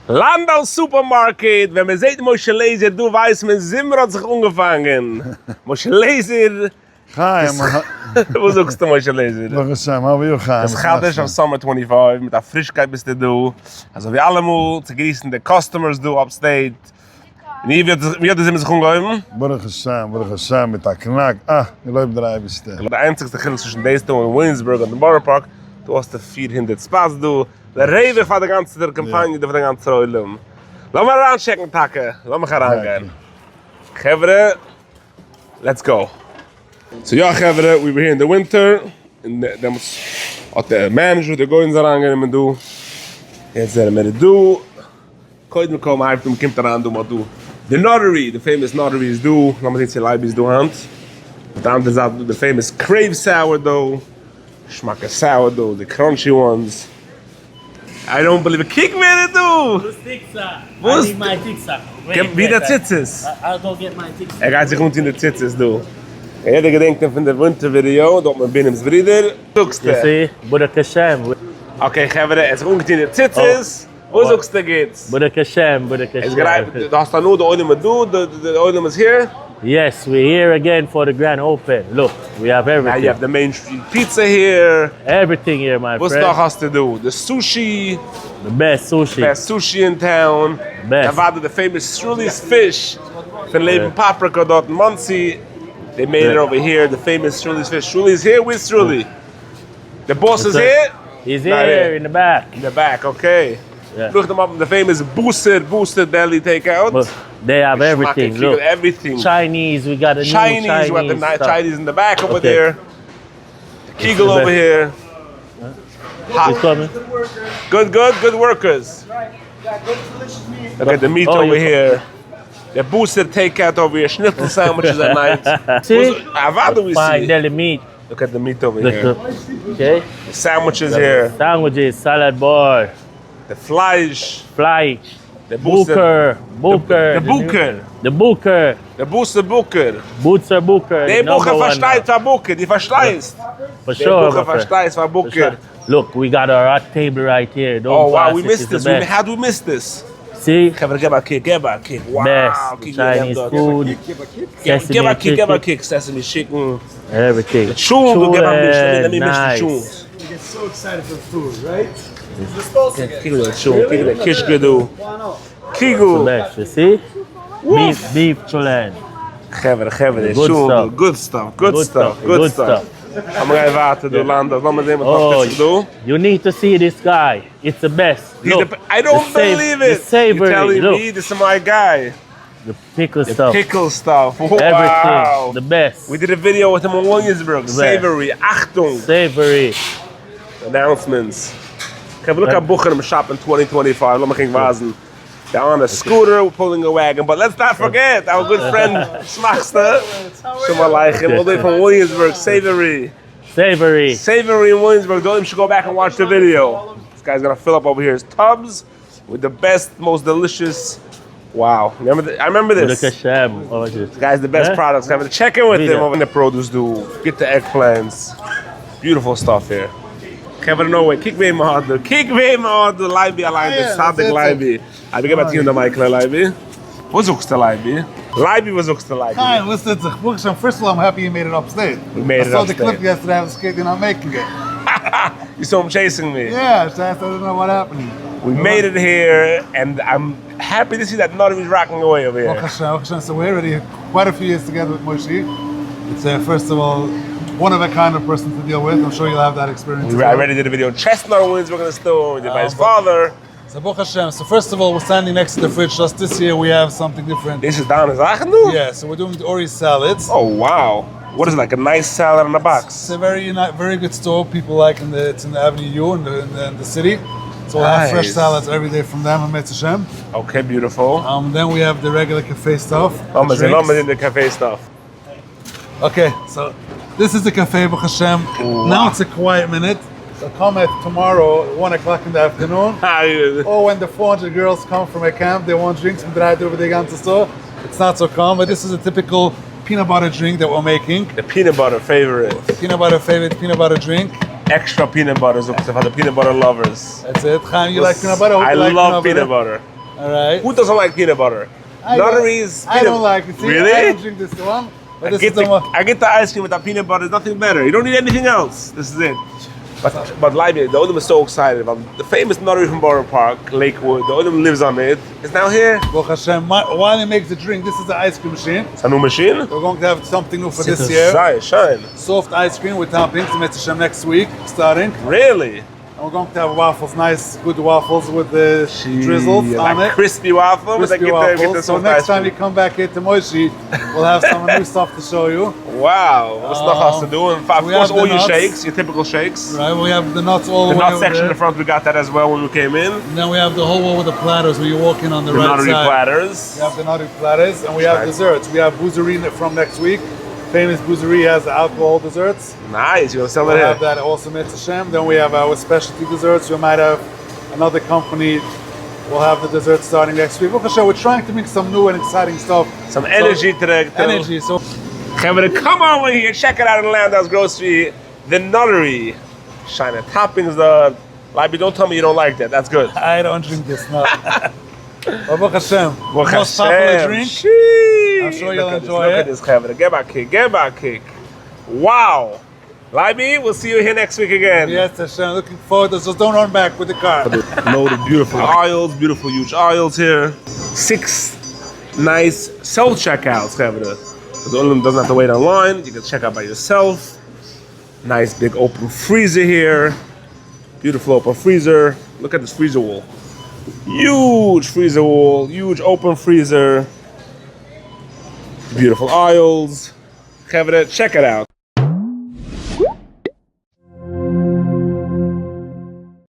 Landau Supermarket, wenn man sieht Moshe Laser, du weißt, mein Zimmer hat sich angefangen. Moshe Laser. Chaim, Wo sagst du Moshe Laser? Baruch Hashem, how are you, Chaim? Das gaat dus auf Summer 25, mit der Frischkeit bist du. Also wie allemal, zu genießen die Customers du upstate. Und hier wird es immer sich umgehen. Baruch Hashem, mit der Knack. Ich läuft der Eibischte. Der einzigste Gehalt zwischen Dayton und Williamsburg und dem Borough Park, du hast die 400 Spots du. Der Rewe von der ganzen Kampagne, von der ganzen Rollen. Lass mal ranchecken, Tage. Lass mal herangehen. Chevre, let's go. So ja, Chevre, we were here in the winter. And then had the manager, the goings herangehen, und du. Jetzt sind wir du. Koid me komen, hij komt eraan, doe maar doe. The Notary, the famous Notary is do. Laat me niet zeggen, Leibis do hand. Dan is dat the famous Crave sourdough. Schmakke sourdough, the crunchy ones. I don't believe it. Kick me in do! Who's Tiksa? Who's- I need my Tiksa. Wie dat Zitzes? I'll go get my Tiksa. Gaat zich rond in de Zitzes do. En jij gedenkt van de wintervideo, dat mijn binnen's vrienden. You Zoekste. see? Baruch Hashem. Oké, gaan we de, het is rond in de Zitzes. Hoe zoekste geht's? Baruch Hashem. Baruch Het is Hashem. gelijk, dat is dan nu de olie met doe, de olie is here. Yes, we're here again for the grand open. Look, we have Now everything. you have the Main Street Pizza here. Everything here, my What's friend. nog has to do? The sushi, The best sushi. best sushi in town. Best. Then we the famous Shruli's fish. Van Leven Paprika dort in Muncie. They made it over here, the famous Shruli's fish. Shruli's here with Shruly. The boss is here? He's Not here here. in the back. In the back, okay. Yeah. Look them up, the famous Booster Deli takeout. But they have everything. Schmack, Look, everything. Chinese. We got a Chinese, new Chinese. we have the stuff. Chinese in the back over Okay. there. The Kegel the over best. here. He's coming. Good workers. Look at the meat Oh, over you- here. The Booster takeout over here. Schnitzel sandwiches at night. See? What do we Fine see? deli meat. Look at the meat over Look, here. okay. The sandwiches here. Sandwiches, salad bar, The fleisch. fleisch, The Booster. Booker. The Booker. The Booker. The Booster Booker. Booster Booker. Die the number Bucher one versteht now. von Booker. Die verstehst. For Die sure. Bucher my friend. verstehst von For Booker. sure. Look, we got our hot table right here. Don't Oh wow, pass we it, missed it's the this. best. How do we miss this? See? Give a kick. Wow. Best kick, Chinese yeah, food. Sesame Give a chicken, kick, sesame chicken. everything. Chun, give a let me nice. miss the You get so excited for food, right? chun. Kick the chun, kick the kishgedu. The Kigu. best, you see? Beef chulen. Give the Good chun. stuff. Good stuff. Good stuff. I'm gonna water do Landau. Laat me zien wat Oh, nog do. you need to see this guy. It's the best. Look, I don't the believe the it. savory. You're telling Look, me this is my guy. the pickle The stuff. pickle stuff. Everything. Wow. The best. We did a video with him on Williamsburg. Savory. Achtung. Savory. Announcements. Okay, we look at Bucher shop in 2025. Let me think wazen. They're on a scooter, we're pulling a wagon. But let's not forget our good friend Smackster. Shema Leichem, all the way from Williamsburg. Savory. Savory. Savory in Williamsburg. Don't even should go back and watch the video. This guy's gonna fill up over here his tubs with the best, most delicious. Wow. I remember Look this. at Shem. Oh, this. Guy's the best Huh? products. Having to check in with Video. him over in the produce do. Get the eggplants. Beautiful stuff here. Kevin Norway, kick me in my heart. Kick me in my heart. Leibi allein, the Sadik Leibi. I begin about you in the mic, Leibi. Wo suchst du Leibi? Leibi, wo suchst du Leibi? Hi, what's it? Baruch Hashem, first of all, I'm happy you made it upstate. We made it I saw the upstate. clip yesterday, I was scared you're not making it. You saw him chasing me. Yeah, so I don't know what happened. We made it here, and I'm happy to see that Notary is rocking away over Baruch here. Hashem, Baruch Hashem. So we're already quite a few years together with Moshe. It's first of all, one of a kind of person to deal with. I'm sure you'll have that experience. I already did a video on Chestnut Williamsburg in the store. We did by his father. So Baruch Hashem. So first of all, we're standing next to the fridge. Just this year, we have something different. This is down in Zachendu? Yeah, so we're doing the Ori salads. Oh, wow. What is it, like a nice salad in a It's box? a very good store. People like it's in the Avenue U in the city. So we'll have fresh Nice. salads every day from them. Hametz Hashem. Okay, beautiful. Then we have the regular cafe stuff. the Mama's drinks. in the cafe stuff. Okay, so this is the cafe, Baruch Hashem. Now it's a quiet minute. So come at tomorrow, 1 o'clock in the afternoon. Or when the 400 girls come from a camp, they want drinks from the over the ganze store. It's not so calm, but this is a typical peanut butter drink that we're making. The peanut butter favorite. Peanut butter favorite peanut butter drink. Extra peanut butter, so for the peanut butter lovers. That's it. Chaim, you like peanut butter? Hope I you like love peanut butter. All right. Who doesn't like peanut butter? Nutteries. I don't like it. See, Really? I don't drink this one. But this is the one. I get the ice cream with that peanut butter. There's nothing better. You don't need anything else. This is it. But Libya, the Odom is so excited about the famous nuttery from Borough Park, Lakewood. The Odom lives on it. It's now here. Baruch Hashem, while he makes the drink, this is the ice cream machine. It's a new machine. We're going to have something new for this year. Shine. Soft ice cream with toppings, Mitzvah Hashem next week, starting. Really? And we're going to have waffles, nice, good waffles with the drizzles on like it. crispy waffle. Crispy Get waffles. the So soft next ice time cream. you come back here to Moishi, we'll have some new stuff to show you. Wow. What's the has to do? And of we course, have the all your nuts. shakes, your typical shakes. Right, we have the nuts all The the way nut over section in there. the front, we got that as well when we came in. And then we have the whole wall with the platters where you walk in on the The right nuttery side. platters. We have the nutty platters, and we have Right. desserts. We have bouzerie from next week. Famous bouzerie has alcohol desserts. Nice. You're gonna sell We'll it have here. that also Mitzvah Hashem. Then we have our specialty desserts. We might have another company. We'll have the desserts starting next week. Look, we're trying to make some new and exciting stuff. Some energy today. Energy. So Kevin, come over here. Check it out in Landau's Grocery. The nuttery. Shine the toppings. Libby, don't tell me you don't like that. That's good. I don't drink this. No. Baruch Hashem. Baruch Most Hashem. popular drink. Sheesh. I'm sure you'll Look at enjoy this. Look it. at this, Kevin. Get back kick. Get back kick. Wow. Libby, we'll see you here next week again. Yes, Hashem. Looking forward to. So don't run back with the car. Loaded beautiful aisles, beautiful huge aisles here. 6 nice self-checkouts, Kevin. The Olim doesn't have to wait online. You can check out by yourself. Nice big open freezer here. Beautiful open freezer. Look at this freezer wall. Huge freezer wall, huge open freezer. Beautiful aisles. Kevin, check it out.